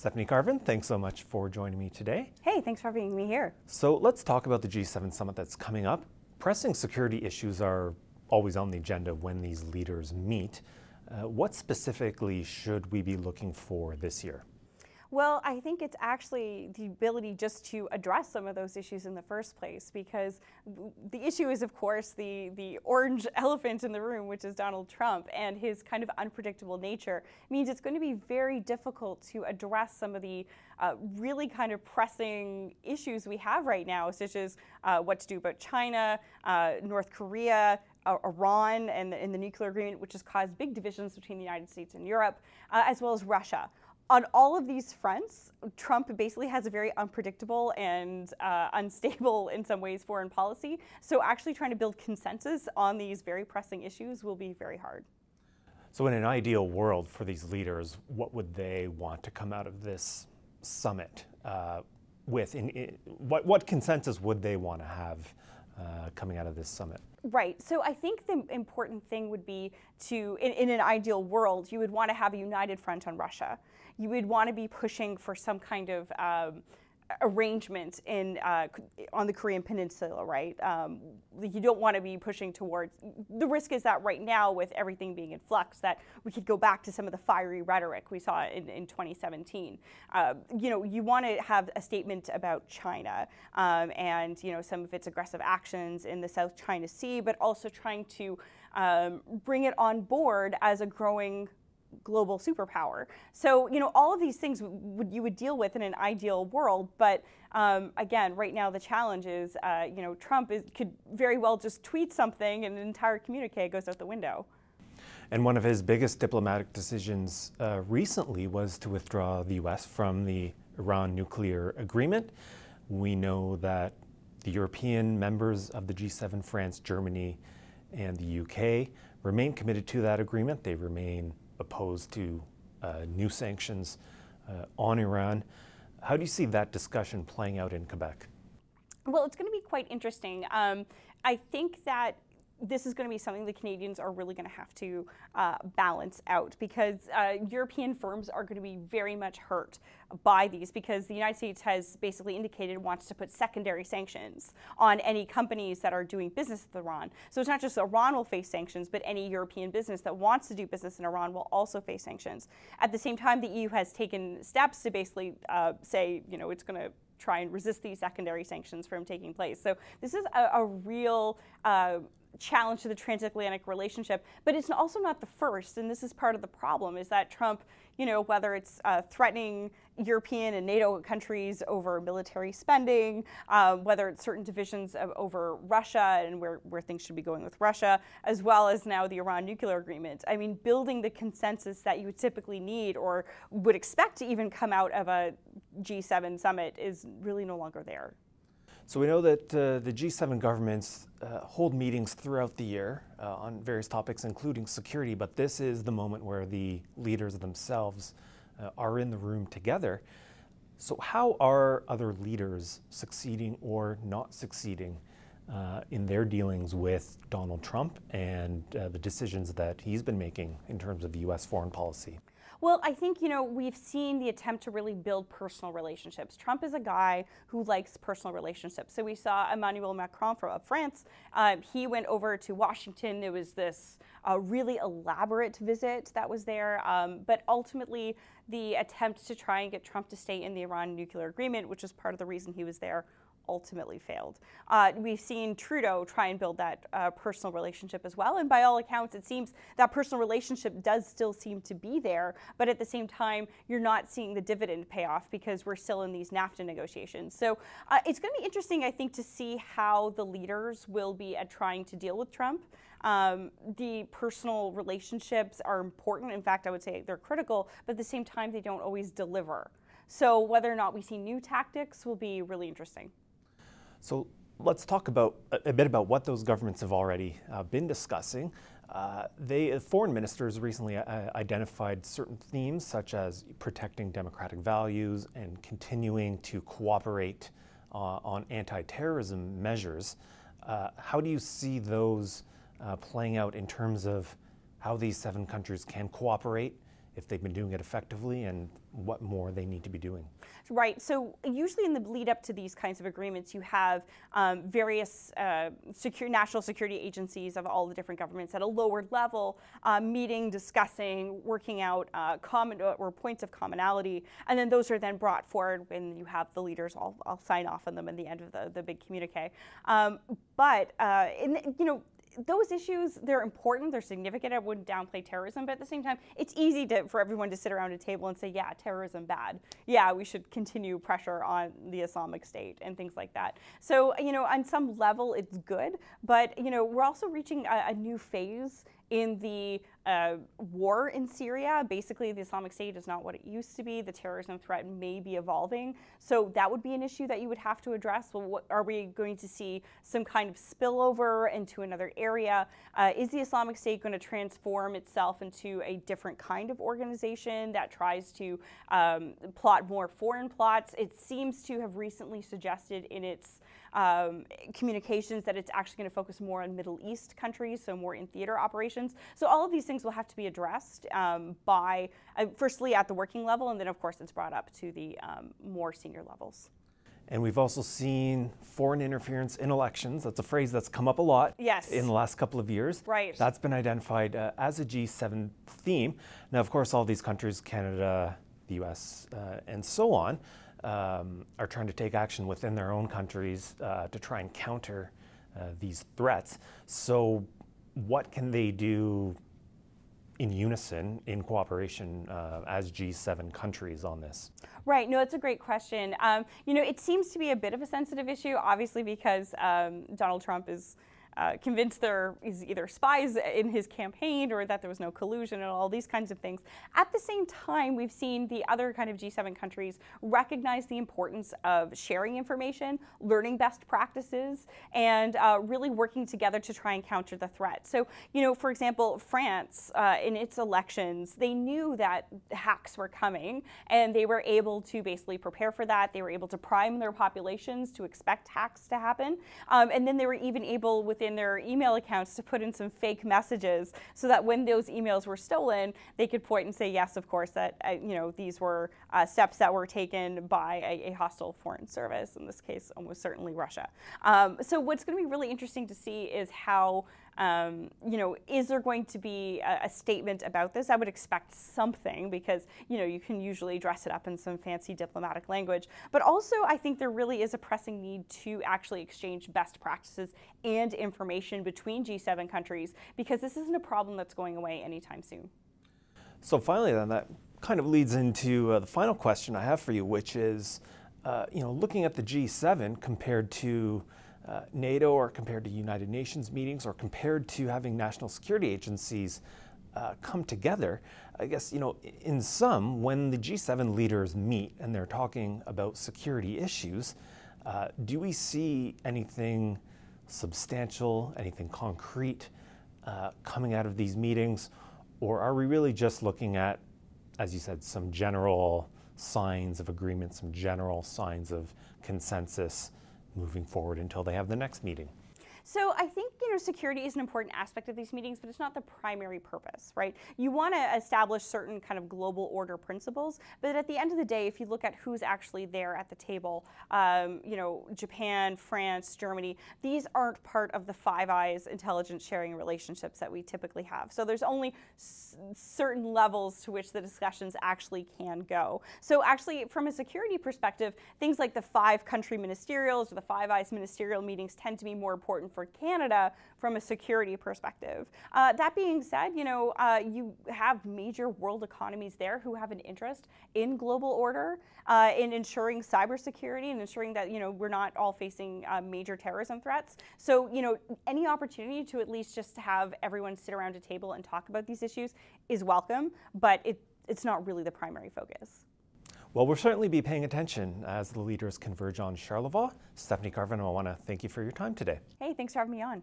Stephanie Carvin, thanks so much for joining me today. Hey, thanks for having me here. So let's talk about the G7 summit that's coming up. Pressing security issues are always on the agenda when these leaders meet. What specifically should we be looking for this year? Well, I think it's actually the ability just to address some of those issues in the first place, because the issue is, of course, the orange elephant in the room, which is Donald Trump, and his kind of unpredictable nature means it's going to be very difficult to address some of the really kind of pressing issues we have right now, such as what to do about China, North Korea, Iran, and the nuclear agreement, which has caused big divisions between the United States and Europe, as well as Russia. On all of these fronts, Trump basically has a very unpredictable and unstable, in some ways, foreign policy. So actually trying to build consensus on these very pressing issues will be very hard. So in an ideal world for these leaders, what would they want to come out of this summit with? What consensus would they want to have coming out of this summit? Right. So I think the important thing would be to, in an ideal world, you would want to have a united front on Russia. You would want to be pushing for some kind of arrangement on the Korean Peninsula, right? You don't want to be pushing towards, the risk is that right now, with everything being in flux, that we could go back to some of the fiery rhetoric we saw in 2017. You want to have a statement about China and some of its aggressive actions in the South China Sea, but also trying to bring it on board as a growing global superpower. So, all of these things you would deal with in an ideal world, but again, right now the challenge is, Trump could very well just tweet something and an entire communique goes out the window. And one of his biggest diplomatic decisions recently was to withdraw the U.S. from the Iran nuclear agreement. We know that the European members of the G7, France, Germany, and the UK, remain committed to that agreement. They remain opposed to new sanctions on Iran. How do you see that discussion playing out in Quebec? Well, it's going to be quite interesting. I think that this is going to be something the Canadians are really going to have to balance out, because European firms are going to be very much hurt by these, because the United States has basically indicated it wants to put secondary sanctions on any companies that are doing business with Iran. So it's not just Iran will face sanctions, but any European business that wants to do business in Iran will also face sanctions. At the same time, the EU has taken steps to basically say, it's going to try and resist these secondary sanctions from taking place. So this is a real challenge to the transatlantic relationship, but it's also not the first, and this is part of the problem, is that Trump, whether it's threatening European and NATO countries over military spending, whether it's certain divisions over Russia and where things should be going with Russia, as well as now the Iran nuclear agreement. I mean, building the consensus that you would typically need or would expect to even come out of a G7 summit is really no longer there. So we know that the G7 governments hold meetings throughout the year on various topics, including security, but this is the moment where the leaders themselves are in the room together. So how are other leaders succeeding or not succeeding in their dealings with Donald Trump and the decisions that he's been making in terms of U.S. foreign policy? Well, I think, we've seen the attempt to really build personal relationships. Trump is a guy who likes personal relationships. So we saw Emmanuel Macron of France. He went over to Washington. There was this really elaborate visit that was there. But ultimately, the attempt to try and get Trump to stay in the Iran nuclear agreement, which was part of the reason he was there, ultimately failed. We've seen Trudeau try and build that personal relationship as well, and by all accounts, it seems that personal relationship does still seem to be there, but at the same time, you're not seeing the dividend pay off because we're still in these NAFTA negotiations. So it's going to be interesting, I think, to see how the leaders will be at trying to deal with Trump. The personal relationships are important. In fact, I would say they're critical, but at the same time, they don't always deliver. So whether or not we see new tactics will be really interesting. So let's talk a bit about what those governments have already been discussing. Foreign ministers recently identified certain themes such as protecting democratic values and continuing to cooperate on anti-terrorism measures. How do you see those playing out in terms of how these 7 countries can cooperate if they've been doing it effectively, and what more they need to be doing. Right. So usually in the lead up to these kinds of agreements, you have various national security agencies of all the different governments at a lower level meeting, discussing, working out common or points of commonality, and then those are then brought forward when you have the leaders all sign off on them at the end of the big communique. Those issues, they're important, they're significant. I wouldn't downplay terrorism, but at the same time, it's easy for everyone to sit around a table and say, yeah, terrorism bad. Yeah, we should continue pressure on the Islamic State and things like that. So, on some level, it's good, but, we're also reaching a new phase in the war in Syria. Basically, the Islamic State is not what it used to be. The terrorism threat may be evolving. So that would be an issue that you would have to address. Well, are we going to see some kind of spillover into another area? Is the Islamic State going to transform itself into a different kind of organization that tries to plot more foreign plots? It seems to have recently suggested in its communications that it's actually going to focus more on Middle East countries, so more in theater operations. So all of these things will have to be addressed by, firstly at the working level, and then of course it's brought up to the more senior levels. And we've also seen foreign interference in elections. That's a phrase that's come up a lot in the last couple of years. Right. That's been identified as a G7 theme. Now, of course, all these countries, Canada, the US, and so on, are trying to take action within their own countries to try and counter these threats. So what can they do in unison, in cooperation as G7 countries on this? Right, no, it's a great question. It seems to be a bit of a sensitive issue, obviously because Donald Trump is convinced there is either spies in his campaign or that there was no collusion and all these kinds of things. At the same time, we've seen the other kind of G7 countries recognize the importance of sharing information, learning best practices, and really working together to try and counter the threat. So, for example, France, in its elections, they knew that hacks were coming, and they were able to basically prepare for that. They were able to prime their populations to expect hacks to happen. And then they were even able, within their email accounts, to put in some fake messages so that when those emails were stolen, they could point and say, yes, of course, that these were steps that were taken by a hostile foreign service, in this case, almost certainly Russia. So what's going to be really interesting to see is how is there going to be a statement about this? I would expect something because, you can usually dress it up in some fancy diplomatic language. But also, I think there really is a pressing need to actually exchange best practices and information between G7 countries because this isn't a problem that's going away anytime soon. So finally, then, that kind of leads into the final question I have for you, which is, looking at the G7 compared to NATO or compared to United Nations meetings or compared to having national security agencies come together, I guess, in sum, when the G7 leaders meet and they're talking about security issues, do we see anything substantial, anything concrete coming out of these meetings? Or are we really just looking at, as you said, some general signs of agreement, some general signs of consensus moving forward until they have the next meeting? So I think, security is an important aspect of these meetings, but it's not the primary purpose, right? You want to establish certain kind of global order principles, but at the end of the day, if you look at who's actually there at the table, Japan, France, Germany, these aren't part of the Five Eyes intelligence sharing relationships that we typically have. So there's only certain levels to which the discussions actually can go. So actually, from a security perspective, things like the 5-country ministerials or the Five Eyes ministerial meetings tend to be more important for Canada from a security perspective. That being said, you have major world economies there who have an interest in global order, in ensuring cybersecurity and ensuring that, we're not all facing major terrorism threats. So, any opportunity to at least just have everyone sit around a table and talk about these issues is welcome, but it's not really the primary focus. Well, we'll certainly be paying attention as the leaders converge on Charlevoix. Stephanie Carvin, I want to thank you for your time today. Hey, thanks for having me on.